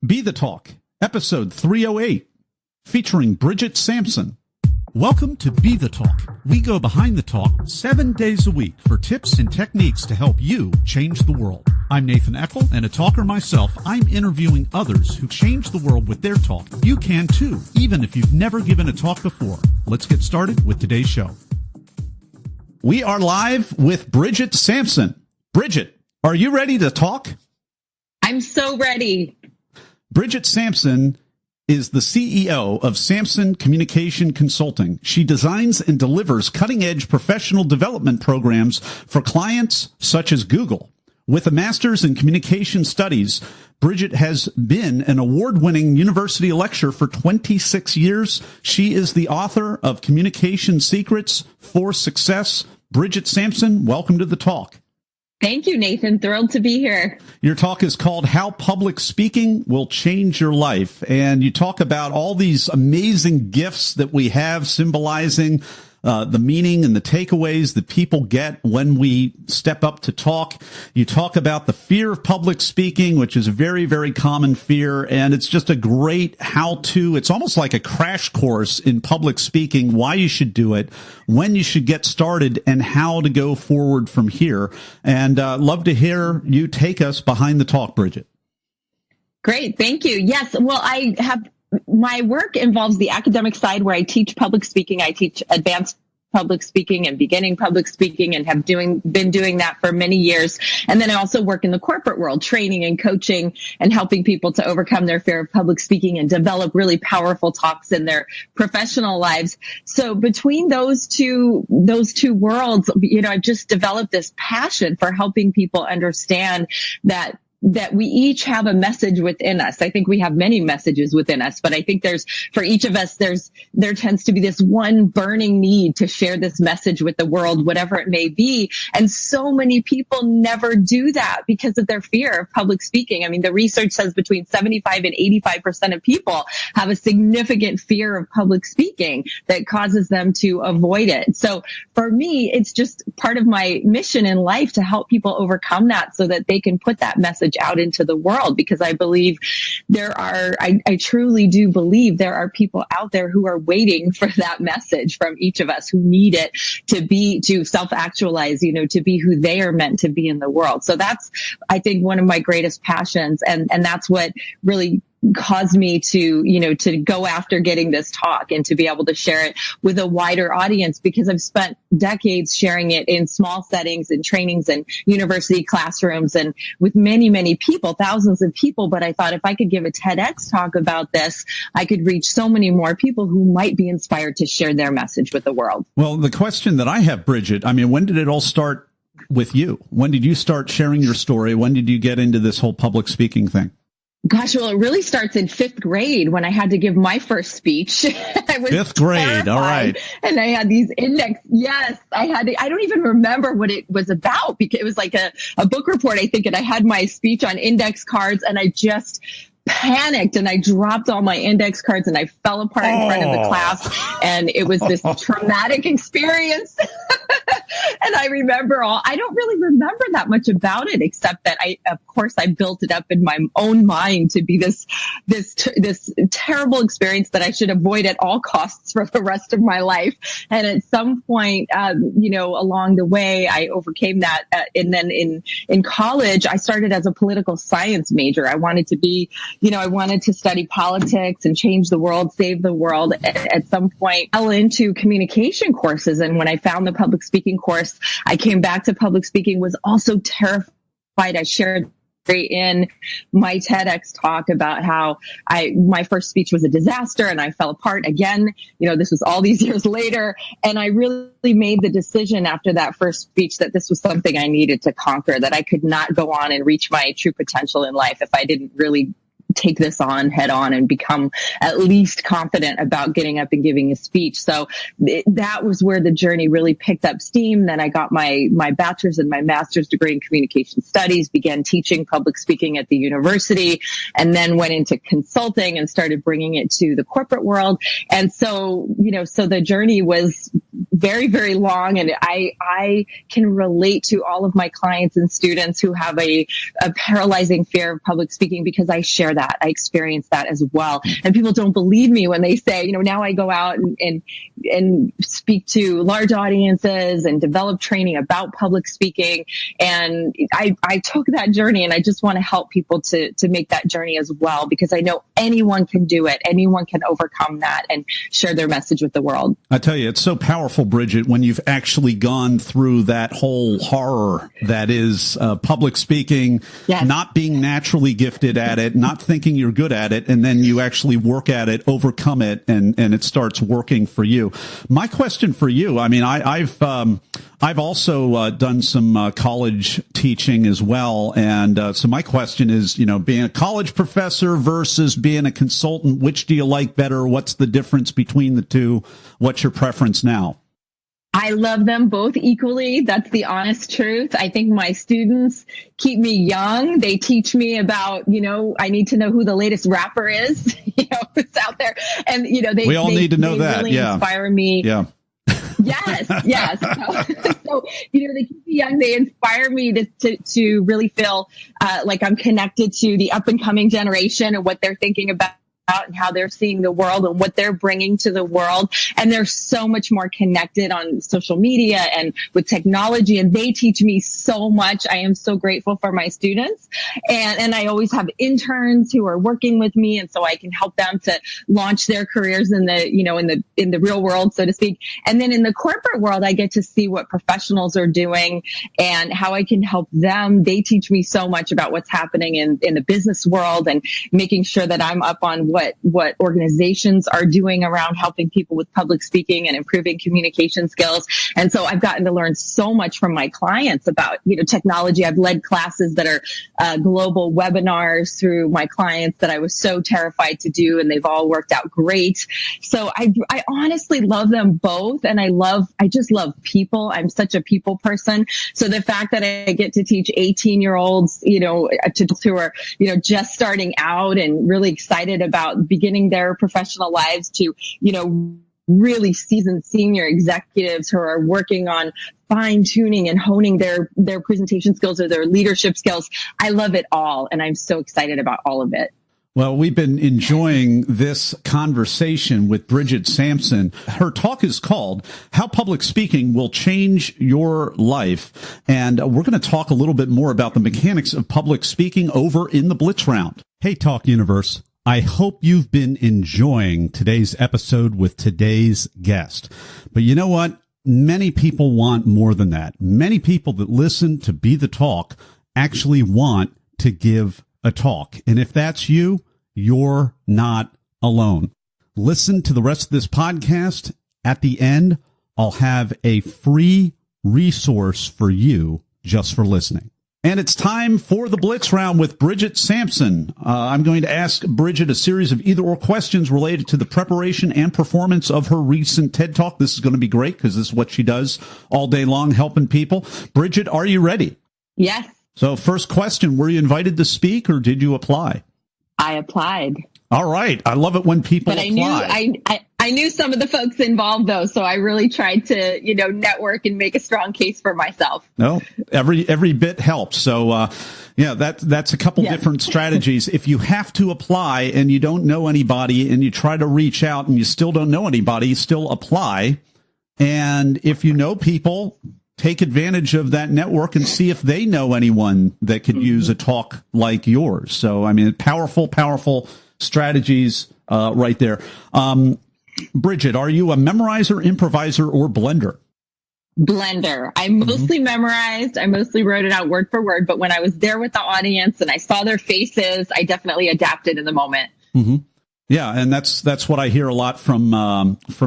BeTheTalk, episode 308, featuring Bridget Sampson. Welcome to BeTheTalk. We go behind the talk 7 days a week for tips and techniques to help you change the world. I'm Nathan Eckel, and a talker myself. I'm interviewing others who change the world with their talk. You can too, even if you've never given a talk before. Let's get started with today's show. We are live with Bridget Sampson. Bridget, are you ready to talk? I'm so ready. Bridget Sampson is the CEO of Sampson Communication Consulting. She designs and delivers cutting-edge professional development programs for clients such as Google. With a master's in communication studies, Bridget has been an award-winning university lecturer for 26 years. She is the author of Communication Secrets for Success. Bridget Sampson, welcome to the talk. Thank you, Nathan. Thrilled to be here. Your talk is called How Public Speaking Will Change Your Life. And you talk about all these amazing gifts that we have symbolizing the meaning and the takeaways that people get when we step up to talk. You talk about the fear of public speaking, which is a very, very common fear. And it's just a great how-to. It's almost like a crash course in public speaking, why you should do it, when you should get started, and how to go forward from here. And love to hear you take us behind the talk, Bridget. Great. Thank you. Yes. Well, my work involves the academic side where I teach public speaking. I teach advanced public speaking and beginning public speaking and have been doing that for many years. And then I also work in the corporate world, training and coaching and helping people to overcome their fear of public speaking and develop really powerful talks in their professional lives. So between those two worlds, I've just developed this passion for helping people understand that we each have a message within us. I think we have many messages within us, but I think for each of us, there tends to be this one burning need to share this message with the world, whatever it may be. And so many people never do that because of their fear of public speaking. I mean, the research says between 75 and 85% of people have a significant fear of public speaking that causes them to avoid it. So for me, it's just part of my mission in life to help people overcome that so that they can put that message out into the world, because I believe I truly do believe there are people out there who are waiting for that message from each of us, who need it to self-actualize, to be who they are meant to be in the world. So that's, I think, one of my greatest passions. And that's what really caused me to go after getting this talk and to be able to share it with a wider audience, because I've spent decades sharing it in small settings and trainings and university classrooms and with many, many people, thousands of people. But I thought if I could give a TEDx talk about this, I could reach so many more people who might be inspired to share their message with the world. Well, the question that I have, Bridget, when did it all start with you? When did you start sharing your story? When did you get into this whole public speaking thing? Gosh, well, it really starts in fifth grade when I had to give my first speech. I was fifth grade. Terrified. All right. And I had these I don't even remember what it was about, because it was like a book report, I think. And I had my speech on index cards, and I just panicked and I dropped all my index cards and I fell apart in front of the class. And it was this traumatic experience. And I don't really remember that much about it, except that of course, I built it up in my own mind to be this terrible experience that I should avoid at all costs for the rest of my life. And at some point, along the way, I overcame that. And then in college, I started as a political science major. I wanted to study politics and change the world, save the world. At some point, I fell into communication courses. And when I found the public speaking course, I came back to public speaking, was also terrified. I shared in my TEDx talk about how my first speech was a disaster and I fell apart again. This was all these years later. And I really made the decision after that first speech that this was something I needed to conquer, that I could not go on and reach my true potential in life if I didn't really take this on head on and become at least confident about getting up and giving a speech. So that was where the journey really picked up steam. Then I got my bachelor's and my master's degree in communication studies, began teaching public speaking at the university, and then went into consulting and started bringing it to the corporate world. And so, so the journey was very, very long. And I can relate to all of my clients and students who have a paralyzing fear of public speaking, because I share that that. I experienced that as well. And people don't believe me when they say, now I go out and speak to large audiences and develop training about public speaking. And I took that journey, and I just want to help people to make that journey as well, because I know anyone can do it. Anyone can overcome that and share their message with the world. I tell you, it's so powerful, Bridget, when you've actually gone through that whole horror that is public speaking, yes. Not being naturally gifted at it, not thinking you're good at it, and then you actually work at it, overcome it, and it starts working for you. My question for you, I mean, I've also done some college teaching as well, and so my question is, being a college professor versus being a consultant, which do you like better? What's the difference between the two? What's your preference now? I love them both equally. That's the honest truth. I think my students keep me young. They teach me about, I need to know who the latest rapper is, who's out there. And, we all need to know that. Really inspire me. Yeah. Yes. So, they keep me young. They inspire me to really feel like I'm connected to the up and coming generation and what they're thinking about and how they're seeing the world and what they're bringing to the world. And they're so much more connected on social media and with technology. And they teach me so much. I am so grateful for my students. And I always have interns who are working with me. And so I can help them to launch their careers in the real world, so to speak. And then in the corporate world, I get to see what professionals are doing and how I can help them. They teach me so much about what's happening in the business world and making sure that I'm up on what organizations are doing around helping people with public speaking and improving communication skills. And so I've gotten to learn so much from my clients about, technology. I've led classes that are global webinars through my clients that I was so terrified to do, and they've all worked out great. So I honestly love them both. And I just love people. I'm such a people person. So the fact that I get to teach 18-year-olds, who are, just starting out and really excited about beginning their professional lives to, really seasoned senior executives who are working on fine tuning and honing their presentation skills or their leadership skills. I love it all. And I'm so excited about all of it. Well, we've been enjoying this conversation with Bridget Sampson. Her talk is called How Public Speaking Will Change Your Life. And we're going to talk a little bit more about the mechanics of public speaking over in the Blitz Round. Hey, Talk Universe. I hope you've been enjoying today's episode with today's guest. But you know what? Many people want more than that. Many people that listen to Be the Talk actually want to give a talk. And if that's you, you're not alone. Listen to the rest of this podcast. At the end, I'll have a free resource for you just for listening. And it's time for the Blitz Round with Bridget Sampson. I'm going to ask Bridget a series of either or questions related to the preparation and performance of her recent TED Talk. This is going to be great because this is what she does all day long, helping people. Bridget, are you ready? Yes. So first question, were you invited to speak or did you apply? I applied. All right. I love it when people apply. I knew some of the folks involved, though, so I really tried to, network and make a strong case for myself. No, every bit helps. So, that's a couple different strategies. If you have to apply and you don't know anybody and you try to reach out and you still don't know anybody, still apply. And if you know people, take advantage of that network and see if they know anyone that could use a talk like yours. So, I mean, powerful strategies right there. Bridget, are you a memorizer, improviser, or blender? Blender. I mostly memorized. I mostly wrote it out word for word. But when I was there with the audience and I saw their faces, I definitely adapted in the moment. Mm-hmm. Yeah, and that's what I hear a lot from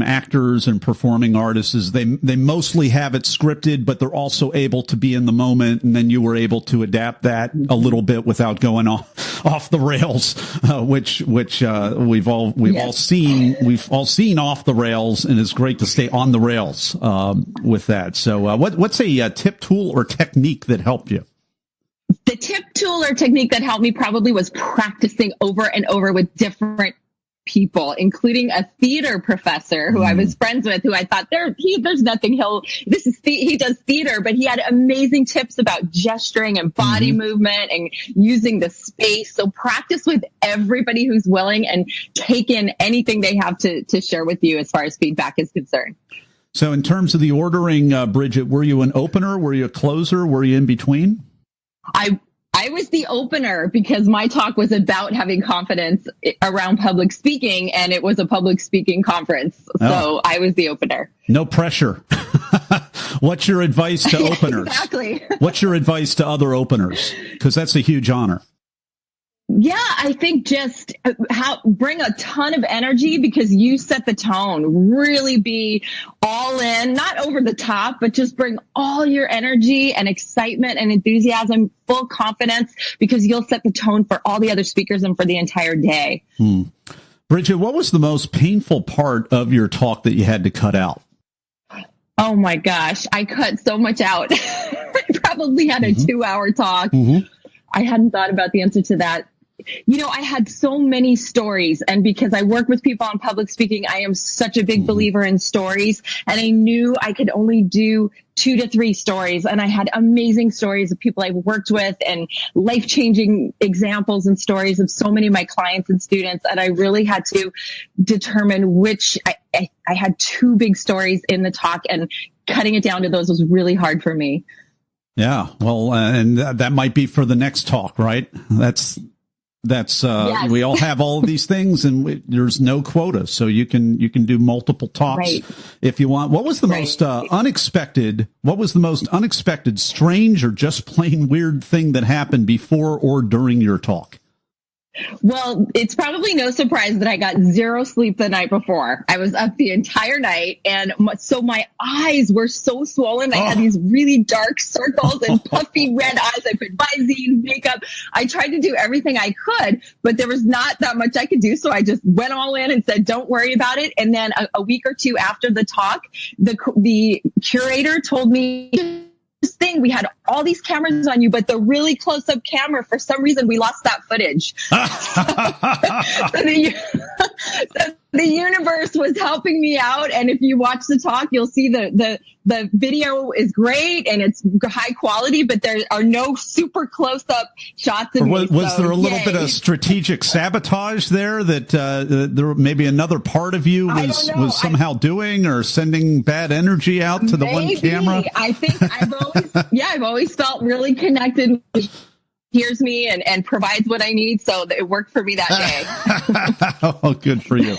actors and performing artists is they mostly have it scripted, but they're also able to be in the moment, and then you were able to adapt that a little bit without going off the rails, which we've all seen off the rails, and it's great to stay on the rails with that. So what's a tip, tool, or technique that helped you? The tip, tool, or technique that helped me probably was practicing over and over with different people, including a theater professor who I was friends with, who I thought there's nothing he does theater, but he had amazing tips about gesturing and body movement and using the space. So practice with everybody who's willing and take in anything they have to share with you as far as feedback is concerned. So in terms of the ordering, Bridget, were you an opener? Were you a closer? Were you in between? I was the opener because my talk was about having confidence around public speaking, and it was a public speaking conference. So I was the opener. No pressure. What's your advice to openers? Exactly. What's your advice to other openers? Because that's a huge honor. Yeah, I think just bring a ton of energy because you set the tone. Really be all in, not over the top, but just bring all your energy and excitement and enthusiasm, full confidence, because you'll set the tone for all the other speakers and for the entire day. Bridget, what was the most painful part of your talk that you had to cut out? Oh my gosh, I cut so much out. I probably had a 2-hour talk. I hadn't thought about the answer to that. You know, I had so many stories, and because I work with people on public speaking, I am such a big believer in stories, and I knew I could only do 2 to 3 stories. And I had amazing stories of people I've worked with and life-changing examples and stories of so many of my clients and students. And I really had to determine which I had 2 big stories in the talk, and cutting it down to those was really hard for me. Yeah. Well, and that might be for the next talk, right? That's yes. We all have all of these things, and there's no quota, so you can do multiple talks if you want. What was the most unexpected? What was the most unexpected, strange, or just plain weird thing that happened before or during your talk? Well, it's probably no surprise that I got 0 sleep the night before. I was up the entire night, and so my eyes were so swollen. I had these really dark circles and puffy red eyes. I put Visine, makeup. I tried to do everything I could, but there was not that much I could do. So I just went all in and said, don't worry about it. And then a week or 2 after the talk, the curator told me, thing, we had all these cameras on you, but the really close-up camera, for some reason, we lost that footage. So the universe was helping me out, and if you watch the talk, you'll see the video is great and it's high quality, but there are no super close-up shots of me. Was there a little bit of strategic sabotage there that there maybe another part of you was somehow doing or sending bad energy out to the one camera? I think I've always felt really connected with hears me and provides what I need. So it worked for me that day. Oh, good for you.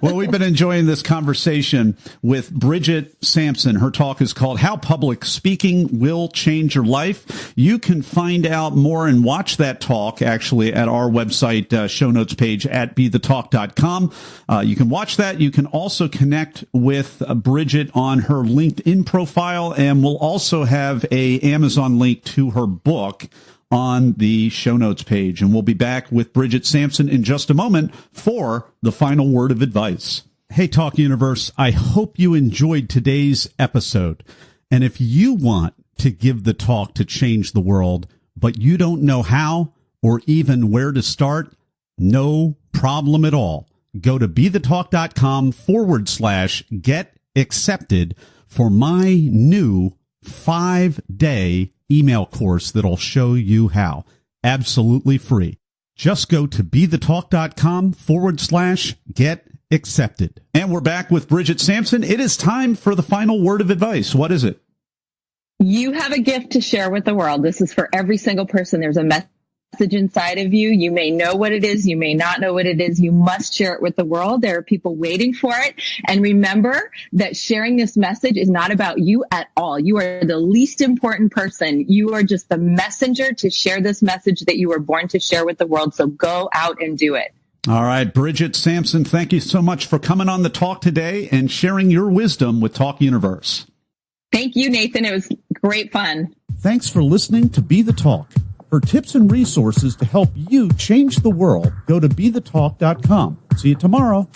Well, we've been enjoying this conversation with Bridget Sampson. Her talk is called How Public Speaking Will Change Your Life. You can find out more and watch that talk actually at our website show notes page at BeTheTalk.com. You can watch that. You can also connect with Bridget on her LinkedIn profile, and we'll also have a Amazon link to her book on the show notes page. And we'll be back with Bridget Sampson in just a moment for the final word of advice. Hey, Talk Universe, I hope you enjoyed today's episode. And if you want to give the talk to change the world, but you don't know how or even where to start, no problem at all. Go to BeTheTalk.com/get accepted for my new 5-day email course that'll show you how. Absolutely free. Just go to BeTheTalk.com/get accepted. And we're back with Bridget Sampson. It is time for the final word of advice. What is it? You have a gift to share with the world. This is for every single person. There's a message inside of you. You may know what it is. You may not know what it is. You must share it with the world. There are people waiting for it. And remember that sharing this message is not about you at all. You are the least important person. You are just the messenger to share this message that you were born to share with the world. So go out and do it. All right, Bridget Sampson, thank you so much for coming on the talk today and sharing your wisdom with Talk Universe. Thank you, Nathan. It was great fun. Thanks for listening to Be the Talk. For tips and resources to help you change the world, go to BeTheTalk.com. See you tomorrow.